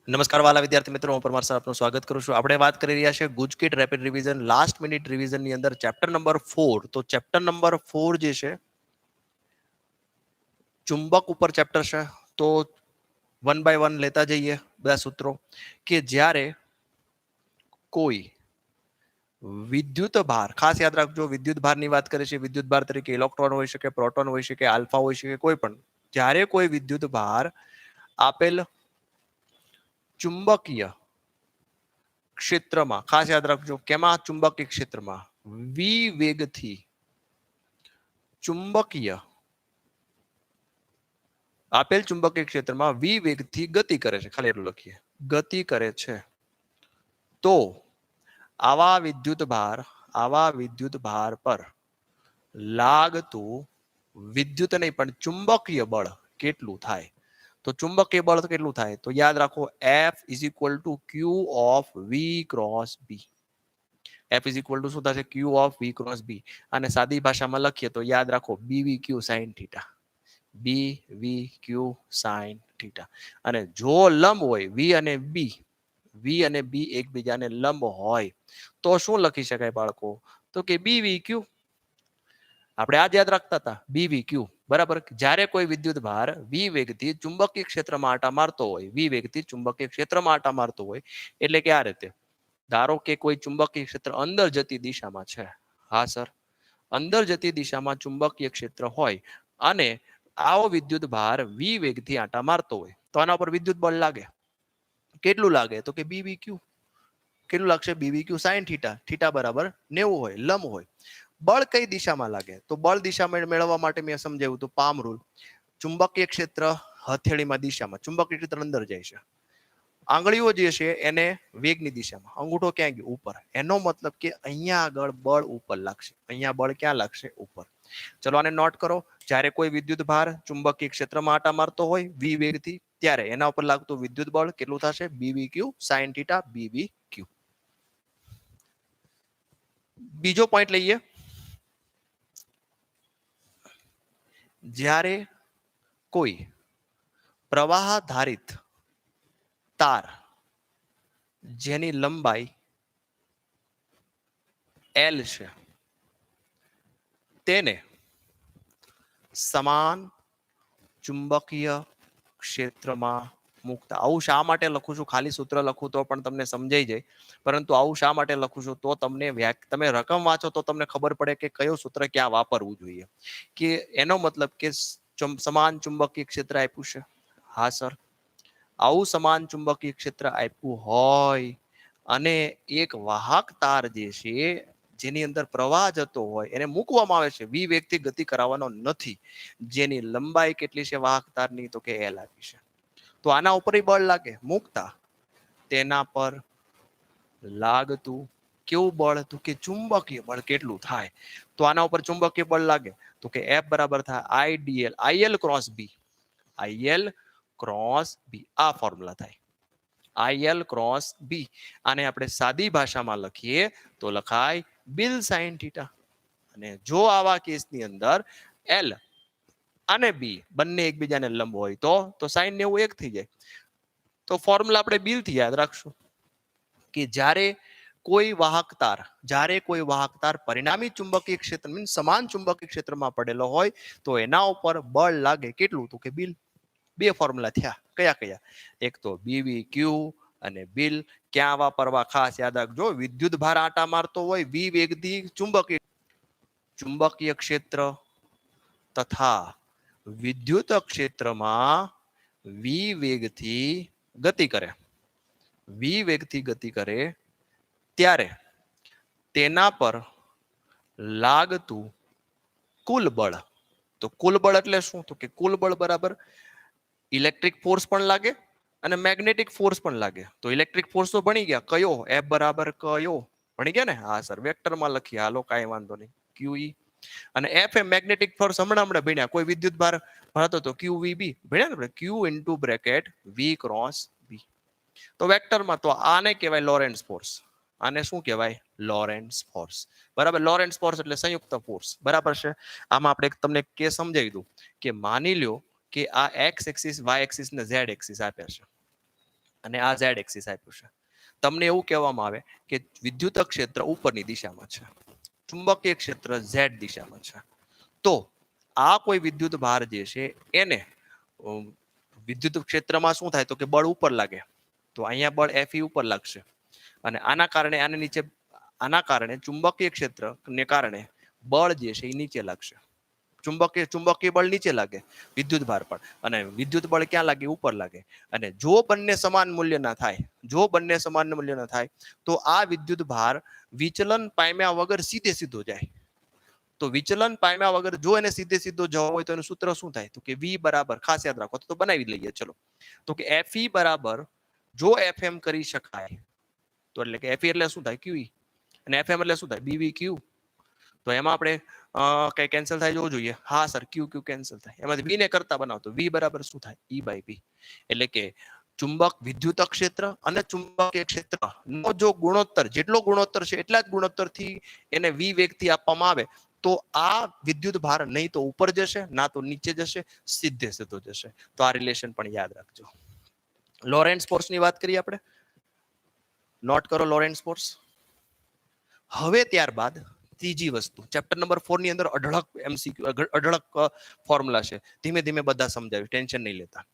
નમસ્કાર વાલા વિદ્યાર્થી મિત્રો, હું પરમાર સર આપનું સ્વાગત કરું છું. આપણે વાત કરી રહ્યા છે GUJCET rapid revision last minute revision ની અંદર ચેપ્ટર નંબર 4. તો ચેપ્ટર નંબર 4 જે છે ચુંબક ઉપર ચેપ્ટર છે. તો વન બાય વન લેતા જઈએ બધા સૂત્રો કે જ્યારે કોઈ વિદ્યુત ભાર, ખાસ યાદ રાખજો વિદ્યુત ભારની વાત કરીએ છીએ, વિદ્યુત ભાર તરીકે ઇલેક્ટ્રોન હોઈ શકે, પ્રોટોન હોઈ શકે, આલ્ફા હોઈ શકે, કોઈ પણ જ્યારે કોઈ વિદ્યુત ભાર આપેલ ચુંબકીય ક્ષેત્રમાં, ખાસ યાદ રાખજો કેમાં, ચુંબકીય ક્ષેત્રમાં વી વેગથી ચુંબકીય આપેલ ચુંબકીય ક્ષેત્રમાં વી વેગથી ગતિ કરે છે, ખાલી એટલું લખીએ, ગતિ કરે છે, તો આવા વિદ્યુત ભાર પર લાગતું વિદ્યુત નહીં પણ ચુંબકીય બળ કેટલું થાય? તો ચુંબકીય બળ કેટલું થાય? તો યાદ રાખો F is equal to Q of V cross B. F is equal to શું થશે? Q of V cross B. અને સાદી ભાષામાં લખીએ તો યાદ રાખો BV Q sine theta, B V Q sine theta. અને જો લંબ હોય વી અને બી એકબીજાને લંબ હોય તો શું લખી શકાય બાળકો? તો કે બીવી ક્યુ. આપણે આ યાદ રાખતા હતા, બીવી ક્યુ બરાબર. જ્યારે કોઈ વિદ્યુત ભાર વી વેગથી ચુંબકીય ક્ષેત્રમાં આટા મારતો હોય, વી વેગથી ચુંબકીય ક્ષેત્રમાં આટા મારતો હોય, એટલે કે આ રીતે ધારો કે કોઈ ચુંબકીય ક્ષેત્ર અંદર જતી દિશામાં છે. હા સર, અંદર જતી દિશામાં ચુંબકીય ક્ષેત્ર હોય અને આવો વિદ્યુત ભાર વી વેગથી આટા મારતો હોય તો આના પર વિદ્યુત બળ લાગે. કેટલું લાગે? તો કે બીવી ક્યુ. કેટલું લાગશે? BV Q sine theta. Theta બરાબર 90 હોય, લંબ હોય. બળ કઈ દિશામાં લાગે? તો બળ દિશામાં મેળવવા માટે મેં સમજાવ્યું હતું પામ રૂલ. ચુંબકીય ક્ષેત્ર હથેળીમાં દિશામાં, ચુંબકીય ક્ષેત્ર અંદર જાય છે, આંગળીઓ જે છે એને વેગની દિશામાં, અંગૂઠો ક્યાં ગયો? ઉપર. એનો મતલબ કે અહીંયા આગળ બળ ઉપર લાગશે, અહીંયા બળ ક્યાં લાગશે? ઉપર. ચલો આને નોટ કરો. જ્યારે કોઈ વિદ્યુત ભાર ચુંબકીય ક્ષેત્રમાં આટા મારતો હોય વી વેગથી, ત્યારે એના ઉપર લાગતું વિદ્યુત બળ કેટલું થશે? BV Q sine theta, BV Q. બીજો પોઈન્ટ લઈએ. જ્યારે કોઈ પ્રવાહાધારિત તાર જેની લંબાઈ L છે તેને સમાન ચુંબકીય ક્ષેત્રમાં મૂકતા. આવું શા માટે લખું છું? ખાલી સૂત્ર લખું તો પણ તમને સમજાઈ જાય, પરંતુ આવું શા માટે લખું છું? તો તમને તમે રકમ વાંચો તો તમને ખબર પડે કે કયું સૂત્ર ક્યાં વાપરવું જોઈએ. કે એનો મતલબ કે સમાન ચુંબકીય ક્ષેત્ર આપ્યું છે. હા સર, આવું સમાન ચુંબકીય ક્ષેત્ર આપ્યું હોય અને એક વાહક તાર જે છે જેની અંદર પ્રવાહ જતો હોય એને મૂકવામાં આવે છે, વી વેગથી ગતિ કરાવવાનો નથી. જેની લંબાઈ કેટલી છે વાહક તારની? તો કે L આપી છે. તો આના ઉપર બળ લાગે મૂકતા, તેના પર લાગતું કેવું બળ? તો કે ચુંબકીય બળ કેટલું થાય? તો આના ઉપર ચુંબકીય બળ લાગે તો કે F બરાબર થાય IL cross B. IL cross B, આ ફોર્મ્યુલા થાય IL ક્રોસ બી. આને આપણે સાદી ભાષામાં લખીએ તો લખાય બિલ સાઇન થીટા. અને જો આવા કેસની અંદર L અને બી બંને એકબીજાને લંબ હોય તો સાઇન 90 એક થઈ જાય. તો ફોર્મ્યુલા આપણે બિલ થી યાદ રાખશું કે જ્યારે કોઈ વાહક તાર પરિણામી ચુંબકીય ક્ષેત્ર મીન્સ સમાન ચુંબકીય ક્ષેત્રમાં પડેલો હોય તો એના ઉપર બળ લાગે કેટલું? તો કે બિલ. બે ફોર્મ્યુલા થયા. કયા કયા? એક તો બીવી ક્યુ અને બિલ. ક્યાં વાપરવા? ખાસ યાદ રાખજો, વિદ્યુત ભાર આટા મારતો હોય વી વેગથી ચુંબકીય ક્ષેત્ર તથા વિદ્યુત ક્ષેત્રમાં વી વેગથી ગતિ કરે ત્યારે તેના પર લાગતું કુલ બળ. તો કુલ બળ એટલે શું? તો કે કુલ બળ બરાબર ઇલેક્ટ્રિક ફોર્સ પણ લાગે અને મેગ્નેટિક ફોર્સ પણ લાગે. તો ઇલેક્ટ્રિક ફોર્સ તો ભણી ગયા, કયો? F બરાબર કયો? ભણી ગયા ને? હા સર, વેક્ટરમાં લખીએ, હાલો કાંઈ વાંધો નહીં, QE. અને F એ મેગ્નેટિક ફોર્સ હમણાં ભણ્યા. કોઈ વિદ્યુત ભાર ભણતો તો QVB ભણ્યા ને, Q into bracket V cross B. તો વેક્ટરમાં તો આને કહેવાય લોરેન્ટ્ઝ ફોર્સ. આને શું કહેવાય? Lorentz force. બરાબર, લોરેન્ટ્ઝ ફોર્સ એટલે સંયુક્ત ફોર્સ. બરાબર છે. આમાં આપણે તમને કે સમજાવી દઉં કે માની લ્યો કે આ એક્સ એક્સિસ, વાય એક્સિસ ને ઝેડ એક્સિસ આપ્યા છે. અને આ ઝેડ એક્સિસ આપ્યું છે. તમને એવું કહેવામાં આવે કે વિદ્યુત ક્ષેત્ર ઉપરની દિશામાં છે, ચુંબકીય ક્ષેત્ર ઝેડ દિશામાં છે. તો આ કોઈ વિદ્યુત ભાર જે છે એને વિદ્યુત ક્ષેત્રમાં શું થાય તો કે બળ ઉપર લાગે, તો અહીંયા બળ Fe ઉપર લાગશે અને આના કારણે આને નીચે, આના કારણે ચુંબકીય ક્ષેત્રને કારણે બળ જે છે એ નીચે લાગશે. ચુંબકીય બળ નીચે લાગે, વિદ્યુત ભાર પણ, અને વિદ્યુત બળ ક્યાં લાગે? ઉપર લાગે. અને જો બંને સમાન મૂલ્યના થાય, જો બંને સમાન મૂલ્યના થાય તો આ વિદ્યુત ભાર વિચલન પામ્યા વગર સીધે સીધો જાય. તો વિચલન પામ્યા વગર જો એને સીધે સીધો જવો હોય તો એનું સૂત્ર શું થાય? તો કે V બરાબર, ખાસ યાદ રાખો તો બનાવી લઈએ ચલો, તો કે Fe બરાબર, જો Fm કરી શકાય તો એટલે કે Fe એટલે શું થાય? QE, અને Fm એટલે શું થાય? BVQ. તો એમાં આપણે કઈ કેન્સલ થાય જોવું જોઈએ. હા સર, QQ કેન્સલ થાય. એમાંથી V ને કરતા બનાવતો V બરાબર શું થાય? E/B. એટલે કે ચુંબક વિદ્યુત ક્ષેત્ર અને ચુંબકીય ક્ષેત્રનો જો ગુણોત્તર, જેટલો ગુણોત્તર છે એટલા જ ગુણોત્તરથી એને V વેગથી આપવામાં આવે તો આ વિદ્યુત ભાર નહીં તો ઉપર જશે, ના તો નીચે જશે, સીધે સીધો જશે. તો આ રિલેશન પણ યાદ રાખજો. લોરેન્ટ્ઝ ફોર્સની વાત કરીએ આપણે, નોટ કરો લોરેન્ટ્ઝ ફોર્સ. હવે ત્યારબાદ ત્રીજી વસ્તુ, ચેપ્ટર નંબર 4 ની અંદર અઢળક MCQ, અઢળક ફોર્મ્યુલા છે, ધીમે ધીમે બધા સમજાવી, ટેન્શન નહીં લેતા.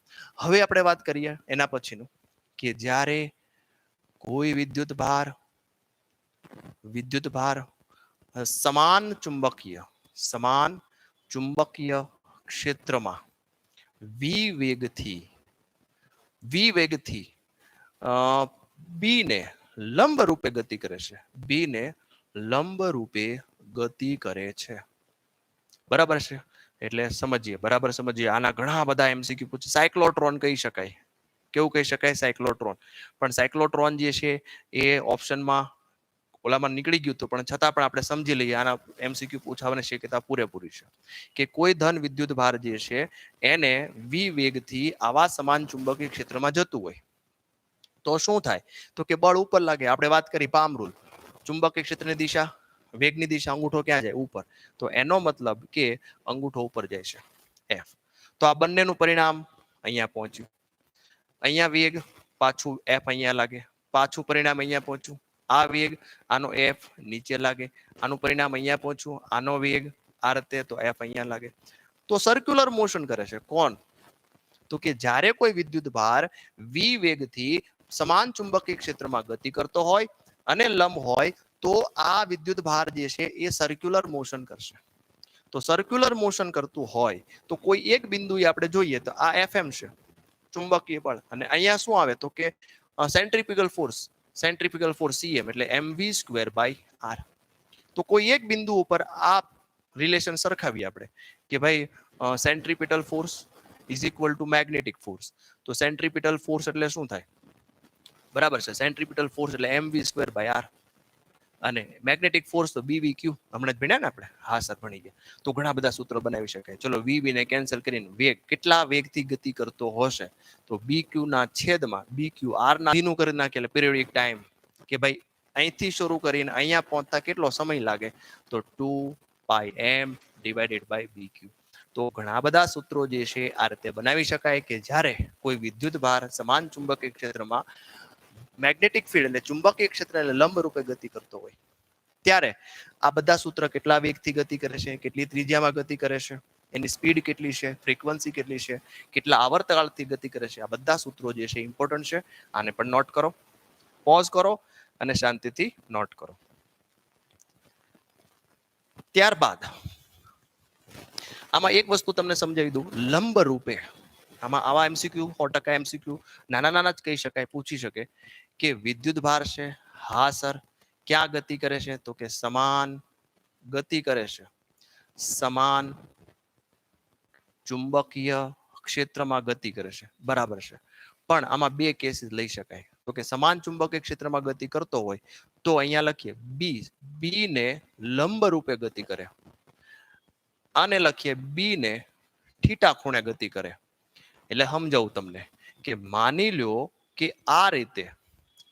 હવે આપણે વાત કરીએ એના પછીનું કે જ્યારે કોઈ વિદ્યુત ભાર સમાન ચુંબકીય ક્ષેત્રમાં v વેગથી બી ને લંબ રૂપે ગતિ કરે છે, બી ને લંબ રૂપે ગતિ કરે છે. બરાબર છે? એટલે સમજીએ, બરાબર સમજીએ. આના ઘણા બધા MCQ પૂછે. સાયક્લોટ્રોન કહી શકાય. કેવું કહી શકાય? સાયક્લોટ્રોન. પણ સાયક્લોટ્રોન જે છે એ ઓપ્શનમાં ઓલામાં નીકળી ગયું હતું, પણ છતાં પણ આપણે સમજી લઈએ, આના MCQ પૂછાવાની શક્યતા પૂરેપૂરી છે. કે કોઈ ધન વિદ્યુત ભાર જે છે એને v વેગથી આવા સમાન ચુંબકીય ક્ષેત્રમાં જતું હોય તો શું થાય? તો કે બળ ઉપર લાગે. આપણે વાત કરી પામ રૂલ, ચુંબકીય ક્ષેત્રની દિશા, વેગની દિશા, અંગૂઠો ક્યાં જાય? ઉપર. તો એનો મતલબ કે અંગૂઠો ઉપર જાય છે, F. તો આ બંનેનું પરિણામ અહીંયા પહોંચ્યું. અહીંયા વેગ, પાછું F અહીંયા લાગે, પાછું પરિણામ અહીંયા પહોંચ્યું. આ વેગ, આનો F નીચે લાગે, આનું પરિણામ અહીંયા પહોંચ્યું, આનો વેગ આ રીતે, તો F અહીંયા લાગે. તો સર્ક્યુલર મોશન કરે છે. કોણ? તો કે જ્યારે કોઈ વિદ્યુત ભાર v વેગથી સમાન ચુંબકીય ક્ષેત્રમાં ગતિ કરતો હોય અને લંબ હોય તો આ વિદ્યુત ભાર જે છે એ સર્ક્યુલર મોશન કરશે. તો સર્ક્યુલર મોશન કરતું હોય તો કોઈ એક બિંદુએ આપણે જોઈએ તો આ Fm છે, ચુંબકીય બળ, અને અહીંયા શું આવે તો કે સેન્ટ્રીફ્યુગલ ફોર્સ CM, એટલે mv²/r. તો કોઈ એક બિંદુ ઉપર આ રિલેશન સરખાવીએ આપણે કે ભાઈ centripetal force is equal to magnetic force. તો સેન્ટ્રીપિટલ ફોર્સ એટલે શું થાય? બરાબર છે, સેન્ટ્રીપિટલ ફોર્સ એટલે mv²/r, અને મેગ્નેટિક ફોર્સ તો BVQ. હમણાં જ ભણ્યા ને આપણે? હા સર, ભણી ગયા. તો ઘણા બધા સૂત્રો બનાવી શકાય. ચલો, VV ને કેન્સલ કરીને વેગ, કેટલા વેગથી ગતિ કરતો હશે તો BQ ના છેદમાં BQR ના નું કરી નાખે, એટલે પિરિયોડિક ટાઈમ, કે ભાઈ અહીંથી શરૂ કરીને અહીંયા પહોંચતા કેટલો સમય લાગે તો 2πm/BQ. તો ઘણા બધા સૂત્રો જે છે આ રીતે બનાવી શકાય કે જ્યારે કોઈ વિદ્યુત ભાર સમાન ચુંબકીય ક્ષેત્રમાં મેગ્નેટિક ફિલ્ડ એટલે ચુંબકીય ક્ષેત્ર એટલે લંબ રૂપે ગતિ કરતો હોય ત્યારે આ બધા સૂત્ર કેટલા વેગથી ગતિ કરે છે, કેટલી ત્રિજ્યામાં ગતિ કરે છે, એની સ્પીડ કેટલી છે, ફ્રીક્વન્સી કેટલી છે, કેટલા આવર્તકાળથી ગતિ કરે છે, આ બધા સૂત્રો જે છે ઇમ્પોર્ટન્ટ છે. આને પણ નોટ કરો, પોઝ કરો અને શાંતિથી નોટ કરો. ત્યારબાદ આમાં એક વસ્તુ તમને સમજાવી દઉં, લંબ રૂપે. આમાં આવા MCQ 100% MCQ નાના જ કહી શકાય, પૂછી શકે કે વિદ્યુત ભાર છે, હા સર, ક્યાં ગતિ કરે છે તો કે સમાન ગતિ કરે છે, સમાન ચુંબકીય ક્ષેત્રમાં ગતિ કરે છે. બરાબર છે, પણ આમાં બે કેસીસ લઈ શકાય. તો કે સમાન ચુંબકીય ક્ષેત્રમાં ગતિ કરતો હોય તો અહીંયા લખીએ બી ને લંબ રૂપે ગતિ કરે, આને લખીએ બી ને થીટા ખૂણે ગતિ કરે. એટલે સમજાવું તમને કે માની લો કે આ રીતે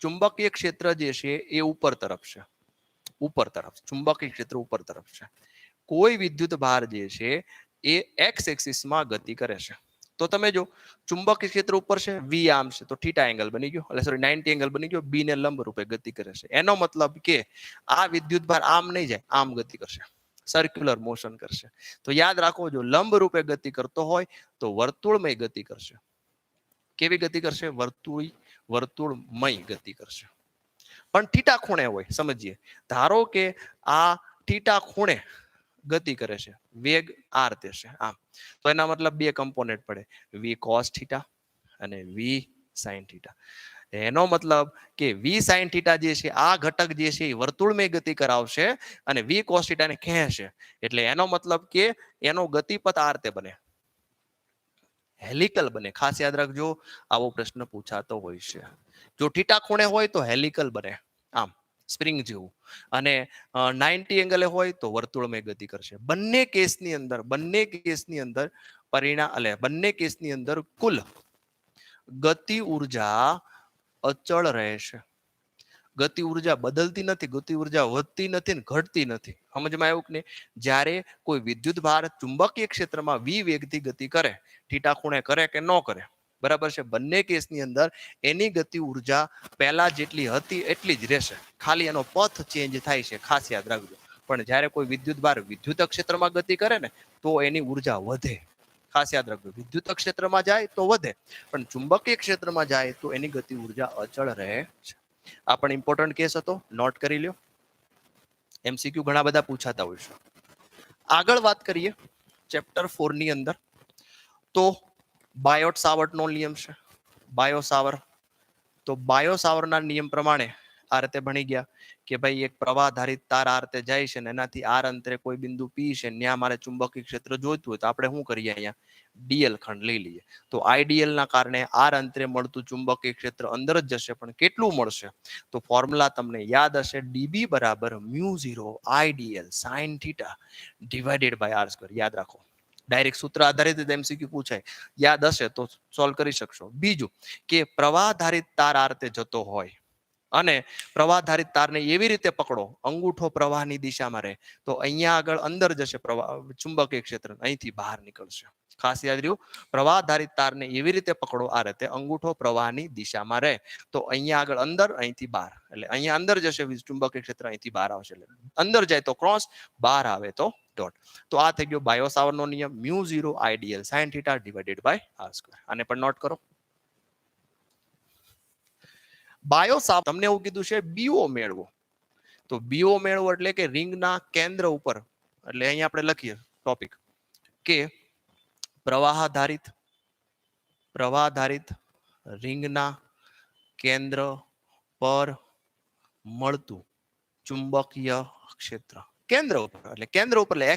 ચુંબકીય ક્ષેત્ર જે છે એ ઉપર તરફ છે, ઉપર તરફ ચુંબકીય ક્ષેત્ર ઉપર તરફ છે. કોઈ વિદ્યુત ભાર જે છે એ x એક્સિસમાં ગતિ કરે છે, તો તમે જો ચુંબકીય ક્ષેત્ર ઉપર છે, વી આમ છે, તો થીટા એંગલ બની ગયો, એટલે સોરી 90 એંગલ બની ગયો, બી ને લંબ રૂપે ગતિ કરે છે. એનો મતલબ કે આ વિદ્યુત ભાર આમ નહીં જાય, આમ ગતિ કરશે, સર્ક્યુલર મોશન કરશે. તો યાદ રાખો, જો લંબ રૂપે ગતિ કરતો હોય તો વર્તુળમય ગતિ કરશે. કેવી ગતિ કરશે? વર્તુળમય ગતિ કરશે. પણ થીટા ખૂણે હોય. સમજીએ, ધારો કે આ થીટા ખૂણે ગતિ કરે છે, વેગ આ રીતે છે આમ, તો એના મતલબ બે કમ્પોનેન્ટ પડે, વી કોસ થીટા અને વી સાઇન થીટા. એનો મતલબ કે વી સાઇન થીટા જે છે, આ ઘટક જે છે એ વર્તુળમય ગતિ કરાવશે અને વી કોસ થીટાને ખેંચશે. એટલે એનો મતલબ કે એનો ગતિપથ આ રીતે બને, હેલિકલ બને. ખાસ યાદ રાખજો, આવો પ્રશ્ન પૂછાતો હોય છે. જો થીટા ખૂણે હોય તો હેલિકલ બને, આમ સ્પ્રિંગ જેવું, અને 90 એંગલે હોય તો વર્તુળમય ગતિ કરશે. બંને કેસની અંદર બંને કેસની અંદર કુલ ગતિ ઉર્જા અચળ રહેશે. ગતિ ઉર્જા બદલતી નથી, ગતિ ઉર્જા વધતી નથી ને ઘટતી નથી. સમજમાં આવ્યું કે નહીં? જ્યારે કોઈ વિદ્યુત ભાર ચુંબકીય ક્ષેત્રમાં વી વેગથી ગતિ કરે, થીટા ખૂણે કરે કે ન કરે, બરાબર છે, બંને કેસની અંદર એની ગતિ ઉર્જા પહેલા જેટલી હતી એટલી જ રહેશે, ખાલી એનો પથ ચેન્જ થાય છે. ખાસ યાદ રાખજો. પણ જ્યારે કોઈ વિદ્યુત ભાર વિદ્યુત ક્ષેત્રમાં ગતિ કરે ને, તો એની ઉર્જા વધે. ખાસ યાદ રાખજો, વિદ્યુત ક્ષેત્રમાં જાય તો વધે, પણ ચુંબકીય ક્ષેત્રમાં જાય તો એની ગતિ ઉર્જા અચળ રહે છે. આ પણ ઇમ્પોર્ટન્ટ કેસ હતો, નોટ કરી લ્યો. એમસીક્યુ ઘણા બધા પૂછાતા હોય છે. આગળ વાત કરીએ ચેપ્ટર 4 ની અંદર, તો બાયોટ સાવર્ટ નો નિયમ છે. બાયો સાવરના નિયમ પ્રમાણે આ રીતે ભણી ગયા કે ભાઈ એક પ્રવાહ ધારિત તાર આ રીતે જાય છે ને એનાથી આર અંતરે કોઈ બિંદુ પી છે, ત્યાં મારે ચુંબકીય ક્ષેત્ર જોઈતું હોય તો આપણે શું કરીએ? અહીંયા ડીએલ ખંડ લઈ લઈએ. તો આઈડીએલ ના કારણે આર અંતરે મળતું ચુંબકીય ક્ષેત્ર અંદર જ જશે, પણ કેટલું મળશે? તો ફોર્મ્યુલા તમને યાદ હશે, ડીબી બરાબર μ0 IDL sine theta divided by r square. યાદ રાખો, ડાયરેક્ટ સૂત્ર આધારિત એમસીક્યુ પૂછાય, યાદ હશે તો સોલ્વ કરી શકશો. બીજું કે પ્રવાહ ધારિત તાર આ રીતે જતો હોય અને પ્રવાહ ધારિત તારને એવી રીતે પકડો, અંગૂઠો પ્રવાહની દિશામાં રહે, તો અહીંયા આગળ અંદર જશે પ્રવાહ, ચુંબકીય ક્ષેત્ર અહીંથી બહાર નીકળશે. ખાસ યાદ રહ્યું, પ્રવાહ ધારિત તારને એવી રીતે પકડો આ રીતે, અંગૂઠો પ્રવાહની દિશામાં રહે, તો અહીંયા આગળ અંદર, અહીંથી બહાર, એટલે અહીંયા અંદર જશે ચુંબકીય ક્ષેત્ર, અહીંથી બહાર આવશે. એટલે અંદર જાય તો ક્રોસ, બહાર આવે તો ડોટ. તો આ થઈ ગયો બાયો સાવરનો નિયમ, μ0 IDL sine theta divided by r square. આને પણ નોટ કરો. બાયો સાવર તમને એવું કીધું છે બીઓ મેળવો, તો બીઓ મેળવો એટલે કે રિંગના કેન્દ્ર ઉપર, એટલે અહીંયા આપણે લખીએ ટોપિક કે પ્રવાહ ધારિત રિંગના કેન્દ્ર પર મળતું ચુંબકીય ક્ષેત્ર. કેન્દ્ર ઉપર એટલે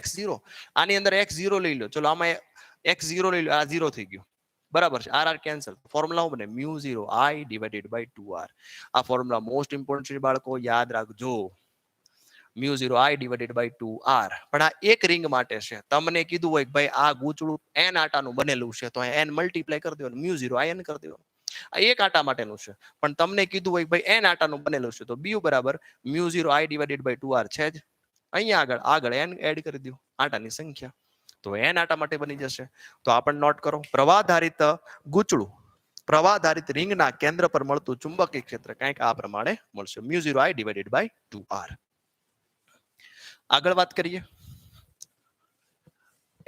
x0, આની અંદર x0 લઈ લો, ચલો આમાં x0 લઈ લો, આ 0 થઈ ગયું, બરાબર છે. આર કેન્સલ, ફોર્મ્યુલા બને μ0 i ડિવાઇડેડ બાય 2r. આ ફોર્મ્યુલા મોસ્ટ ઇમ્પોર્ટન્ટ છે બાળકો, યાદ રાખજો, μ0 i ડિવાઇડેડ બાય 2r. પણ આ એક રિંગ માટે છે. તમને કીધું હોય કે ભાઈ આ ગૂંચળું n આટાનું બનેલું છે, તો n મલ્ટીપ્લાય કરી દેવાનું, μ0 in કરી દેવાનું. આ એક આટા માટેનું છે, પણ તમને કીધું હોય ભાઈ n આટાનું બનેલું છે, તો બીયુ બરાબર μ0 i ડિવાઇડેડ બાય 2r છે જ. અહીંયા આગળ n એડ કરી દો, આટાની સંખ્યા, તો n આટા માટે બની જશે. તો આપણે નોટ કરો, પ્રવાહ ધારિત રિંગના કેન્દ્ર પર મળતું ચુંબકીય ક્ષેત્ર કંઈક આ પ્રમાણે મળશે, μ0 i ડિવાઇડેડ બાય 2r. આગળ વાત કરીએ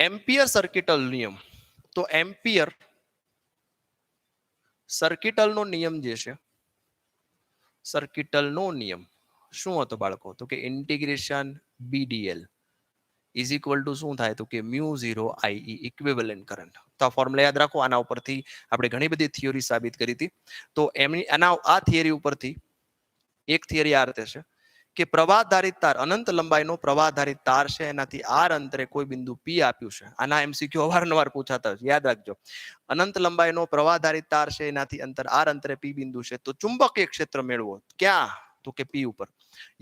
એમ્પિયર સર્કિટલ નિયમ. તો એમ્પિયર સર્કિટલનો નિયમ જે છે, સર્કિટલનો નિયમ શું હતો બાળકો? તો કે integration BDL is equal to શું થાય? તો કે μ0 IE ઇક્વિવેલન્ટ કરંટ. તો આ ફોર્મ્યુલા યાદ રાખો, આના ઉપરથી આપણે ઘણી બધી થિયરી સાબિત કરી હતી. તો આ થિયરી ઉપરથી એક થિયરી આ રીતે છે કે પ્રવાહ ધારિત તાર, અનંત લંબાઈનો પ્રવાહ ધારિત તાર છે, એનાથી આર અંતરે કોઈ બિંદુ P આપ્યું છે. આના MCQ અવારનવાર પૂછાતા હોય, યાદ રાખજો. અનંત લંબાઈનો પ્રવાહ ધારિત તાર છે, એનાથી આર અંતરે P બિંદુ છે, તો ચુંબકીય ક્ષેત્ર મેળવો. ક્યાં? તો કે P ઉપર.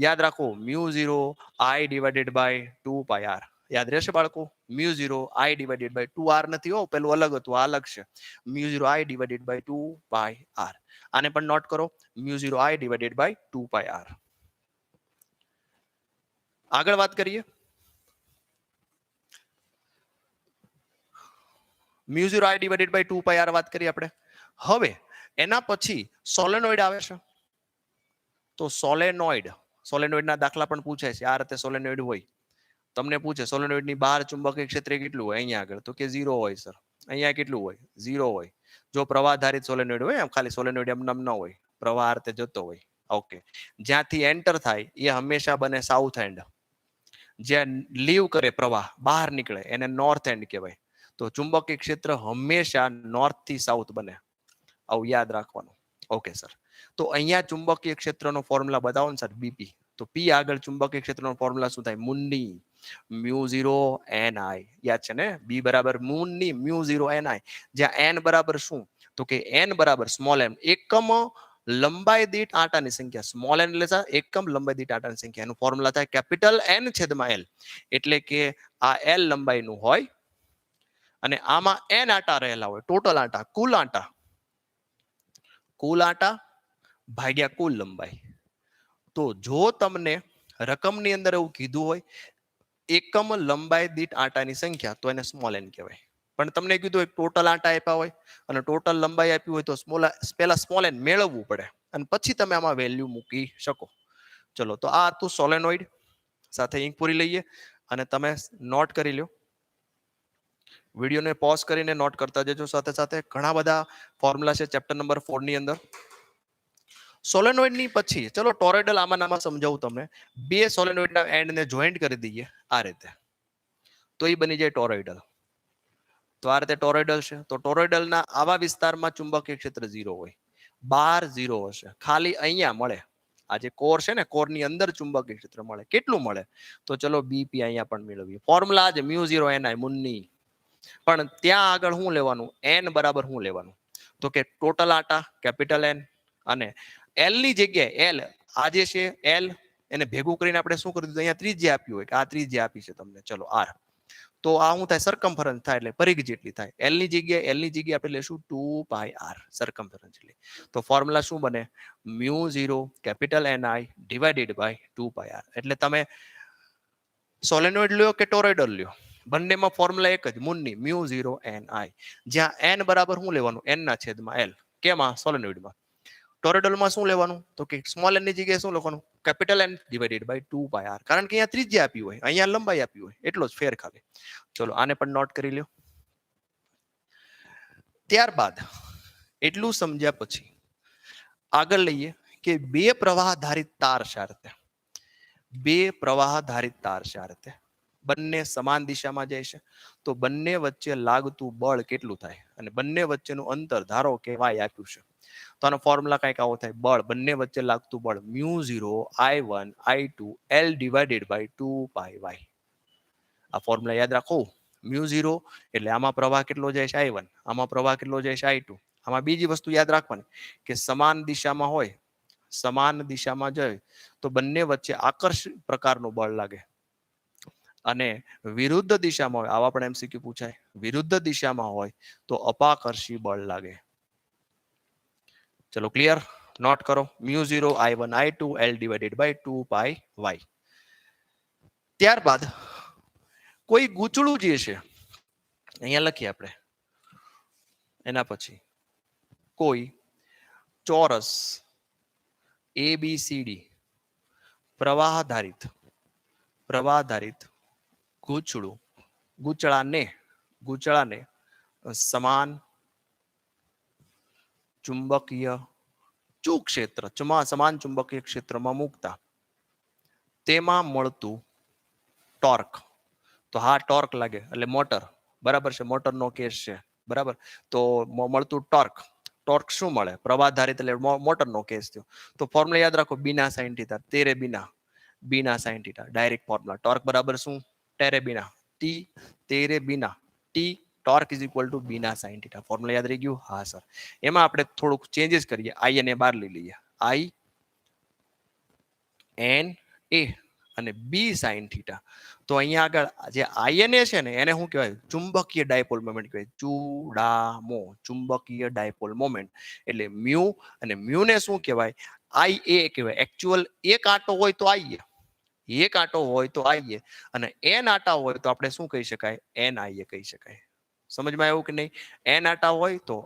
યાદ રાખો, μ0 i ડિવાઇડેડ બાય 2πr. યાદ રહેશે બાળકો? μ0 i ડિવાઇડેડ બાય 2r નથી હો, પેલું અલગ હતું, આ અલગ છે. μ0 i ડિવાઇડેડ બાય 2πr. આને પણ નોટ કરો, μ0 i ડિવાઇડેડ બાય 2πr. આગળ વાત કરીએ mu 0 I divided by 2 pi r વાત કરી આપણે. હવે એના પછી સોલેનોઇડ આવે છે. તો સોલેનોઇડના દાખલા પણ પૂછાય છે. આ રીતે સોલેનોઇડ હોય. તમને પૂછે સોલેનોઇડની બહાર ચુંબકીય ક્ષેત્ર કેટલું હોય અહીંયા આગળ, તો કે 0 હોય સર. અહીંયા કેટલું હોય? 0 હોય. જો પ્રવાહ આધારિત સોલેનોઇડ હોય, એમ ખાલી સોલેનોઇડ એમ નામ ન હોય, પ્રવાહ અર્થે જતો હોય. ઓકે, જ્યાંથી એન્ટર થાય એ હંમેશા બને સાઉથ એન્ડ. જ્યાં લીવ કરે પ્રવાહ બહાર નીકળે એને નોર્થ એન્ડ કહેવાય. તો ચુંબકીય ક્ષેત્ર હંમેશા નોર્થ થી સાઉથ બને. આવું યાદ રાખવાનું. Okay sir. તો અહીંયા ચુંબકીય ક્ષેત્રનો ફોર્મ્યુલા બતાવો ને સર, બીપી. તો પી આગળ ચુંબકીય ક્ષેત્રનો ફોર્મ્યુલા શું થાય? મુન્ની મ્યુ 0 એન આઈ. યાદ છે ને? બી બરાબર મુન્ની મ્યુ 0 એન આઈ. જ્યાં એન બરાબર શું? તો કે એન બરાબર સ્મોલ એમ, એકમ લંબાઈ દીઠ આંટાની સંખ્યા. સ્મોલ એન એટલે એકમ લંબાઈ દીઠ આંટાની સંખ્યા. એનું ફોર્મ્યુલા થાય કેપિટલ એન છેદમાં એલ. એટલે કે આ એલ લંબાઈનું હોય અને આમાં એન આંટા રહેલા હોય. ટોટલ આંટા, કુલ આંટા ભાગ્યા કુલ લંબાઈ. તો જો તમને રકમની અંદર એવું કીધું હોય એકમ લંબાઈ દીઠ આંટાની સંખ્યા, તો એને સ્મોલ એન કહેવાય. પણ તમને કીધું હોય ટોટલ આંટા આપ્યા હોય અને ટોટલ લંબાઈ આપી હોય, તો પહેલા સ્મોલ એન મેળવવું પડે અને પછી તમે આમાં વેલ્યુ મૂકી શકો. ચલો, તો આ હતું સોલેનોઇડ. સાથે ઇંક પૂરી લઈએ અને તમે નોટ કરી લો. વિડીયોને પોઝ કરીને નોટ કરતા જજો. સાથે સાથે ઘણા બધા ફોર્મ્યુલા છે ચેપ્ટર નંબર 4 ની અંદર. સોલેનોઇડ ની પછી ચલો ટોરોઇડલ આમાં સમજાવું તમને. બે સોલેનોઇડના એન્ડને જોઈન્ટ કરી દઈએ આ રીતે, તો એ બની જાય ટોરોઇડલ. તો આ રીતે ટોરોઇડલ છે. તો ટોરોઇડલના આવા વિસ્તારમાં ચુંબકીય ક્ષેત્ર 0 હોય. બહાર 0 હશે. ખાલી અહીંયા મળે. આ જે કોર છે ને, કોરની અંદર ચુંબકીય ક્ષેત્ર મળે. કેટલું મળે? તો ચલો બીપી અહીંયા પણ મેળવીએ. ફોર્મ્યુલા છે મ્યુ 0 એનઆઈ મુન્ની. પણ ત્યાં આગળ શું લેવાનું? એન બરાબર શું લેવાનું? તો કે ટોટલ આંટા કેપિટલ એન અને એલ ની જગ્યાએ એલ આ જે છે એલ એને ભેગું કરીને આપણે શું કરી દીધું? અહીંયા ત્રિજ્યા આપ્યું હોય કે આ ત્રિજ્યા આપી છે તમને, ચલો આર. તો આ શું થાય? સરકમફરન્સ થાય, એટલે પરિઘ જેટલી થાય. એલ ની જગ્યાએ આપણે લેશું 2 પાઈ આર સરકમફરન્સ જેટલી. તો ફોર્મ્યુલા શું બને? Mu 0 capital N I divided by 2 pi R. એટલે તમે સોલેનોઇડ લ્યો કે ટોરોઇડલ લ્યો, બંનેમાં ફોર્મ્યુલા એક જ, મુન્ની મ્યુ 0 એન આઈ. જ્યાં એન બરાબર શું લેવાનું? એન ના છેદમાં એલ. કેમાં? સોલેનોઇડમાં. ટોરોઇડલમાં શું લેવાનું? તો કે સ્મોલ એન ની જગ્યાએ શું લખવાનું? Capital N divided by 2 pi R. કારણ કે અહીંયા ત્રિજ્યા આપી હોય, અહીંયા લંબાઈ આપી હોય, એટલો જ ફેર ખાલી. ચલો, આને પણ નોટ કરી લ્યો. ત્યારબાદ એટલું સમજ્યા પછી આગળ લઈએ કે બે પ્રવાહધારિત તાર છે આ રીતે. બે પ્રવાહધારિત તાર છે આ રીતે. બંને સમાન દિશામાં જાય છે. તો બંને વચ્ચે લાગતું બળ કેટલું થાય? અને બંને વચ્ચેનું અંતર ધારો કે વાય આપ્યું છે. તો આનો ફોર્મ્યુલા કંઈક આવો થાય. બળ, બંને વચ્ચે લાગતું બળ mu 0 I1 I2 L divided by 2 pi Y. આ ફોર્મ્યુલા યાદ રાખો. મ્યુ 0 એટલે આમાં પ્રવાહ કેટલો જાય છે? I1. આમાં પ્રવાહ કેટલો જાય છે? I2. આમાં બીજી વસ્તુ યાદ રાખવાની કે સમાન દિશામાં હોય, સમાન દિશામાં જાય તો બંને વચ્ચે આકર્ષક પ્રકારનું બળ લાગે. અને વિરુદ્ધ દિશામાં હોય, આવા પણ MCQ પૂછાય, વિરુદ્ધ દિશામાં હોય તો અપાકર્ષી બળ લાગે. ચલો ક્લિયર? નોટ કરો. Mu 0 I1 I2 L divided by 2 pi Y. ત્યારબાદ કોઈ ગૂંચળું જે છે અહીંયા લખીએ આપણે. એના પછી કોઈ ચોરસ ABCD પ્રવાહધારિત ગૂંચળાને સમાન ચુંબકીય ક્ષેત્રમાં મૂકતા તેમાં મળતું ટોર્ક. તો હા, ટોર્ક લાગે એટલે મોટર, બરાબર છે. મોટરનો કેસ છે, બરાબર. તો મળતું ટોર્ક શું મળે? પ્રવાહધારિત એટલે મોટરનો કેસ થયો. તો ફોર્મ્યુલા યાદ રાખો, બીના સાઇન થીટા. બીના sine theta direct formula. Torque બરાબર શું? ટેરે બીના ટી તેરે બીના T torque is equal to બીના સાઇન થીટા. ફોર્મ્યુલા યાદ રહી ગયું? હા સર. એમાં આપણે થોડુંક ચેન્જીસ કરીએ. આઈ અને બહાર લઈ લઈએ. આઈ એન એ અને બી સાઇન થીટા. તો અહીંયા આગળ જે આઈએનએ છે ને, એને શું કહેવાય? ચુંબકીય ડાયપોલ મોમેન્ટ કહેવાય. ચુંબકીય ડાયપોલ મોમેન્ટ. એટલે મ્યુ, અને મ્યુ ને શું કહેવાય? આઈ એ કહેવાય. એકચ્યુઅલ એક આંટો હોય તો આઈએ, એક આંટો હોય તો આઈએ, અને એન આંટા હોય તો આપણે શું કહી શકાય? એન આઈએ કહી શકાય. સમજમાં આવ્યું કે નહીં? n આટા હોય તો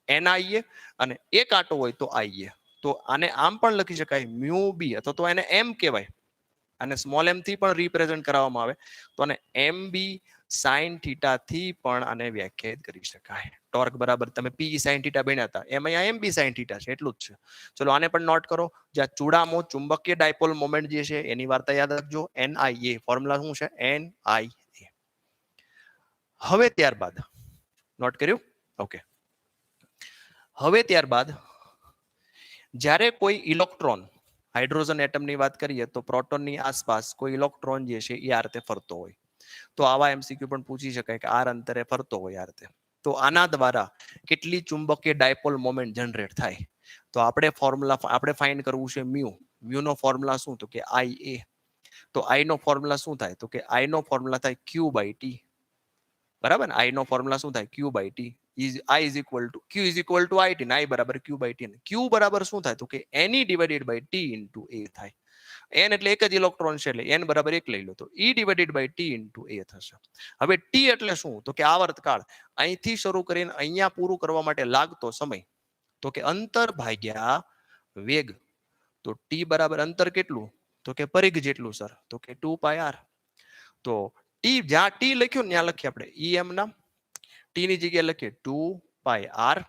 n આઈએ અને એક આટો હોય તો આઈએ. તો આને આમ પણ લખી શકાય મ્યુ બી, અથવા તો એને m કહેવાય, અને સ્મોલ m થી પણ રિપ્રેઝન્ટ કરવામાં આવે તો આને એમ બી સાઇન થીટા થી પણ આને વ્યાખ્યાયિત કરી શકાય. ટોર્ક બરાબર તમે પી સાઇન થીટા ભણ્યા હતા એમ અહીંયા એમ બી સાઇન થીટા છે, એટલું જ છે. ચલો આને પણ નોટ કરો. જ્યાં ચૂડામો ચુંબકીય ડાયપોલ મોમેન્ટ જે છે એની વાર્તા યાદ રાખજો. NIA ફોર્મ્યુલા શું છે? NIA. હવે ત્યારબાદ નોટ કર્યું? ઓકે. હવે ત્યારબાદ જ્યારે કોઈ ઇલેક્ટ્રોન, હાઇડ્રોજન એટમની વાત કરીએ તો પ્રોટોનની આસપાસ કોઈ ઇલેક્ટ્રોન જે છે એ આ રીતે ફરતો હોય, તો આવા એમસીક્યુ પણ પૂછી શકાય કે આર અંતરે ફરતો હોય આ રીતે, તો આના દ્વારા કેટલી ચુંબકીય ડાયપોલ મોમેન્ટ જનરેટ થાય? તો આપણે ફાઇન્ડ કરવું છે મ્યુ. મ્યુનો ફોર્મ્યુલા શું? તો કે IA. તો આઈ નો ફોર્મ્યુલા શું થાય? તો કે આઈ નો ફોર્મ્યુલા થાય Q/T. બરાબર ને? આઈ નો ફોર્મ્યુલા શું થાય? Q/T. I is equal to Q is equal to IT ને I બરાબર Q/T. Q બરાબર શું થાય? તો કે NE divided by T into A થાય. n એટલે એક જ ઇલેક્ટ્રોન છે એટલે n બરાબર 1 લઈ લો તો E divided by T into A થશે. હવે T એટલે શું? તો કે આવર્તકાળ. અહીંથી શરૂ કરીને અહીંયા પૂરું કરવા માટે લાગતો સમય, તો કે અંતર ભાગ્યા વેગ. તો T બરાબર અંતર કેટલું? તો કે પરિઘ જેટલું સર, તો કે 2πr. તો T જ્યાં T લખ્યું ત્યાં લખીએ આપણે EM ના, T ની જગ્યાએ લખીએ 2πr.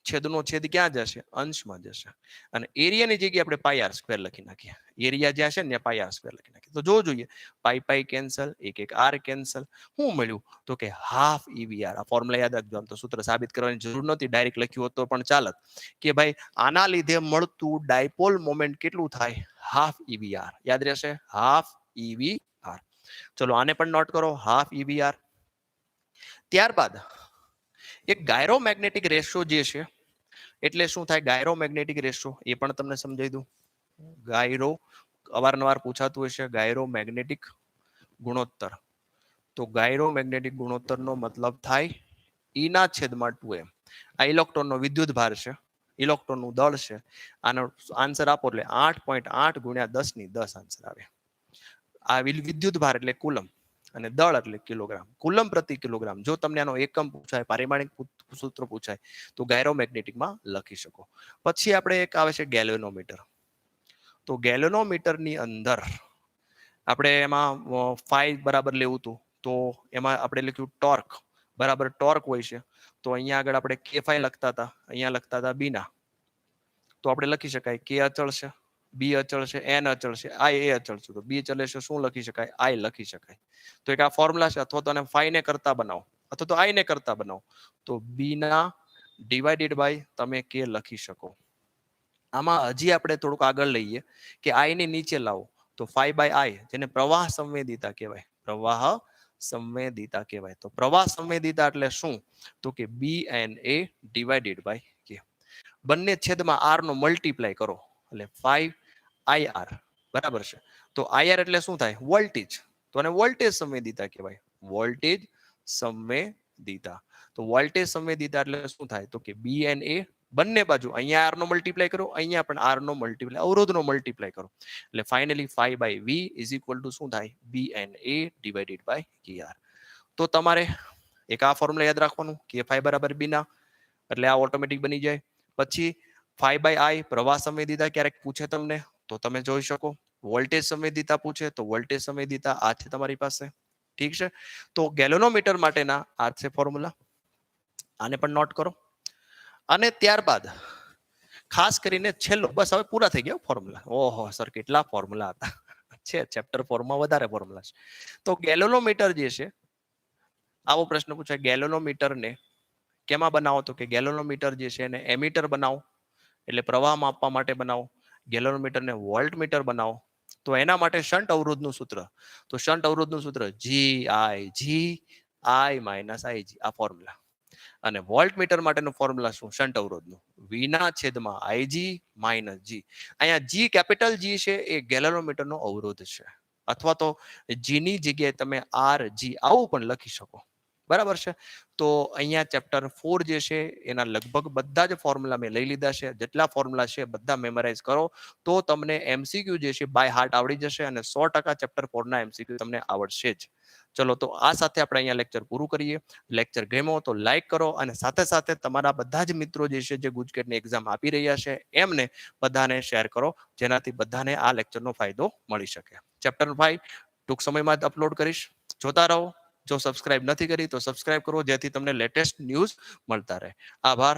છેદનો છેદ ક્યાં જશે? અંશમાં જશે. અને એરિયાની જગ્યાએ આપણે πr² લખી નાખીએ. એરિયા જ્યાં છે ને ત્યાં πr² લખી નાખીએ. તો જો જોઈએ પાઈ કેન્સલ, એક r કેન્સલ. શું મળ્યું? તો કે હાફ EVR. આ ફોર્મ્યુલા યાદ રાખજો. આમ તો સૂત્ર સાબિત કરવાની જરૂર નથી, ડાયરેક્ટ લખ્યું હોત તો પણ ચાલત કે ભાઈ આના લીધે મળતું ડાયપોલ મોમેન્ટ કેટલું થાય? Half EVR. યાદ રહેશે? Half EVR. ચલો આને પણ નોટ કરો, હાફ EVR. ત્યારબાદ એક ગાયરોમેગ્નેટિક રેશિયો જે છે એટલે શું થાય? ગાયરોમેગ્નેટિક રેશિયો એ પણ તમને સમજાવી દઉં. ગાયરો અવારનવાર પૂછાતું હશે, ગાયરોમેગ્નેટિક ગુણોત્તર. તો ગાયરોમેગ્નેટિક ગુણોત્તરનો મતલબ થાય E ના છેદમાં 2m. આ ઇલેક્ટ્રોનનો વિદ્યુત ભાર છે, ઇલેક્ટ્રોનનું દળ છે. આનો આન્સર આપો એટલે 8.8 ગુણ્યા 10 આન્સર આવે. આ વિદ્યુત ભાર એટલે કુલમ અને દળ એટલે કિલોગ્રામ. કુલમ પ્રતિ કિલોગ્રામ. જો તમને આનો એકમ પૂછાય, પારિમાણિક સૂત્ર પૂછાય તો ગાયરોમેગ્નેટિકમાં લખી શકો. પછી આપણે એક આવે છે ગેલ્વેનોમીટર. તો ગેલ્વેનોમીટરની અંદર આપણે એમાં ફાઈ બરાબર લેવું હતું, તો એમાં આપણે લખ્યું ટોર્ક બરાબર ટોર્ક હોય છે. તો અહીંયા આગળ આપણે K5 લખતા હતા, અહીંયા લખતા હતા બીના. તો આપણે લખી શકાય K અચળ છે, બી અચળ છે, n અચળ છે, I એ અચળ છે. તો બી ચલે છે શું લખી શકાય? I લખી શકાય. તો એક આ ફોર્મ્યુલા છે, અથવા તો આને ફાઈ ને કરતા બનાવો અથવા તો I ને કરતા બનાવો તો બી ના ડિવાઇડેડ બાય તમે K લખી શકો. આમાં હજી આપણે થોડુંક આગળ લઈએ કે I ને નીચે લાવો તો 5/I, જેને પ્રવાહ સંવેદિતા કહેવાય. પ્રવાહ સંવેદિતા કહેવાય. તો પ્રવાહ સંવેદિતા એટલે શું? તો કે BNA ડિવાઇડેડ બાય K. બંને છેદમાં R નો મલ્ટીપ્લાય કરો એટલે 5IR બરાબર છે. તો IR એટલે શું થાય? વોલ્ટેજ. તો આને વોલ્ટેજ સંવેદિતા કહેવાય. વોલ્ટેજ સંવેદિતા. તો વોલ્ટેજ સંવેદિતા એટલે શું થાય? તો કે BNA બંને બાજુ અહીંયા R નો મલ્ટીપ્લાય કરો, અહીંયા પણ R નો મલ્ટીપ્લાય, અવરોધનો મલ્ટીપ્લાય કરો એટલે finally 5/V is equal to શું થાય? BNA divided by KR. તો તમારે એક આ ફોર્મ્યુલા યાદ રાખવાનું, K5 બરાબર બીના, એટલે આ ઓટોમેટિક બની જાય. પછી 5/I પ્રવાહ સંવેદિતા ક્યારેક પૂછે તમને તો તમે જોઈ શકો. વોલ્ટેજ સંવેદિતા પૂછે તો વોલ્ટેજ સંવેદિતા આ છે તમારી પાસે. ઠીક છે. તો ગેલ્વેનોમીટર માટેના આ છે ફોર્મ્યુલા, આને પણ નોટ કરો. અને ત્યારબાદ ખાસ કરીને છેલ્લો, બસ હવે પૂરા થઈ ગયા ફોર્મ્યુલા. ઓહો સર કેટલા ફોર્મ્યુલા હતા છે, ચેપ્ટર 4 માં વધારે ફોર્મ્યુલા છે. તો ગેલ્વેનોમીટર જે છે, આવો પ્રશ્ન પૂછાય ગેલ્વેનોમીટરને કેમાં બનાવો? તો કે ગેલ્વેનોમીટર જે છે એને એમીટર બનાવો એટલે પ્રવાહ માપવા માટે બનાવો. ગેલ્વેનોમીટરને વોલ્ટમીટર બનાવો તો એના માટે શન્ટ અવરોધનું સૂત્ર. તો શન્ટ અવરોધનું સૂત્ર GI - IG, આ ફોર્મ્યુલા. અને વોલ્ટમીટર માટેનું ફોર્મ્યુલા શું? શન્ટ અવરોધનું V ના છેદમાં IG - G. અહીંયા G કેપિટલ G છે એ ગેલ્વેનોમીટરનો અવરોધ છે, અથવા તો G ની જગ્યાએ તમે RG આવું પણ લખી શકો. બરાબર છે. તો અહીંયા ચેપ્ટર 4 જે છે એના લગભગ બધા જ ફોર્મ્યુલા મેં લઈ લીધા છે. જેટલા ફોર્મ્યુલા છે બધા મેમરાઇઝ કરો તો તમને એમસીક્યુ જે છે બાય હાર્ટ આવડી જશે અને 100% ચેપ્ટર 4 ના એમસીક્યુ તમને આવડશે જ. ચલો તો આ સાથે આપણે અહીંયા લેક્ચર પૂરું કરીએ. લેક્ચર ગમ્યો તો લાઈક કરો અને સાથે સાથે તમારા બધા જ મિત્રો જે છે જે ગુજકેટની એક્ઝામ આપી રહ્યા છે એમને બધાને શેર કરો જેનાથી બધાને આ લેક્ચરનો ફાયદો મળી શકે. ચેપ્ટર 5 ટૂંક સમયમાં જ અપલોડ કરીશ. જોતા રહો. જો સબસ્ક્રાઇબ નથી કરી તો સબસ્ક્રાઇબ કરો જેથી તમને લેટેસ્ટ ન્યૂઝ મળતા રહે. આભાર.